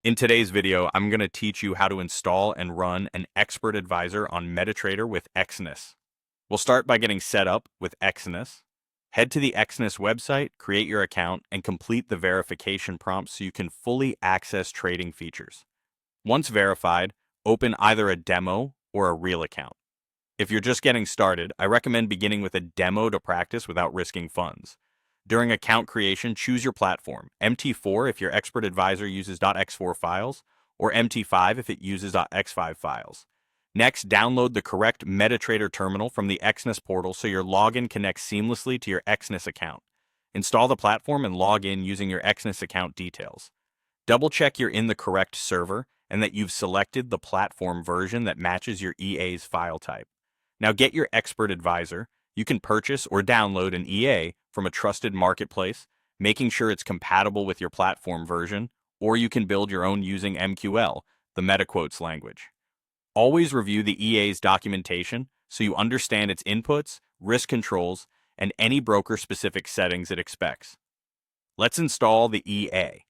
In today's video, I'm going to teach you how to install and run an expert advisor on MetaTrader with Exness. We'll start by getting set up with Exness. Head to the Exness website, create your account, and complete the verification prompts so you can fully access trading features. Once verified, open either a demo or a real account. If you're just getting started, I recommend beginning with a demo to practice without risking funds. During account creation, choose your platform, MT4 if your expert advisor uses .x4 files, or MT5 if it uses .x5 files. Next, download the correct MetaTrader terminal from the Exness portal so your login connects seamlessly to your Exness account. Install the platform and log in using your Exness account details. Double-check you're in the correct server and that you've selected the platform version that matches your EA's file type. Now get your expert advisor. You can purchase or download an EA from a trusted marketplace, making sure it's compatible with your platform version, or you can build your own using MQL, the MetaQuotes language. Always review the EA's documentation so you understand its inputs, risk controls, and any broker-specific settings it expects. Let's install the EA.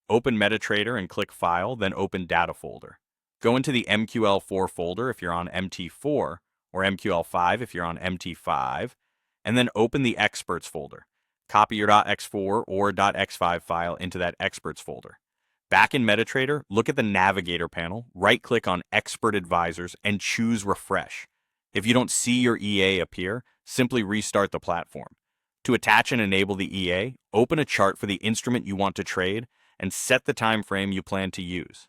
Open MetaTrader and click File, then open Data folder. Go into the MQL4 folder if you're on MT4, or MQL5 if you're on MT5, and then open the Experts folder. Copy your .x4 or .x5 file into that Experts folder. Back in MetaTrader, look at the Navigator panel, right-click on Expert Advisors, and choose Refresh. If you don't see your EA appear, simply restart the platform. To attach and enable the EA, open a chart for the instrument you want to trade and set the time frame you plan to use.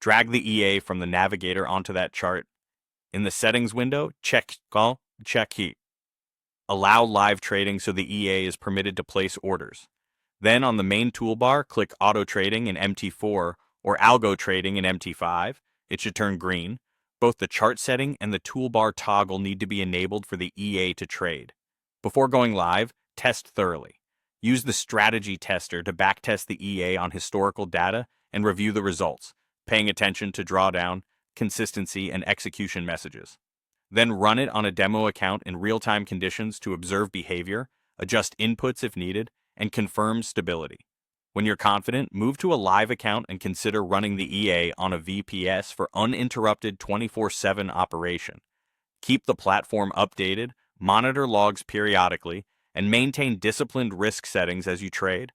Drag the EA from the Navigator onto that chart. In the Settings window, check Heat. Allow live trading so the EA is permitted to place orders. Then on the main toolbar, click Auto Trading in MT4 or Algo Trading in MT5. It should turn green. Both the chart setting and the toolbar toggle need to be enabled for the EA to trade. Before going live, test thoroughly. Use the Strategy Tester to backtest the EA on historical data and review the results, paying attention to drawdown, consistency, and execution messages. Then run it on a demo account in real-time conditions to observe behavior, adjust inputs if needed, and confirm stability. When you're confident, move to a live account and consider running the EA on a VPS for uninterrupted 24/7 operation. Keep the platform updated, monitor logs periodically, and maintain disciplined risk settings as you trade.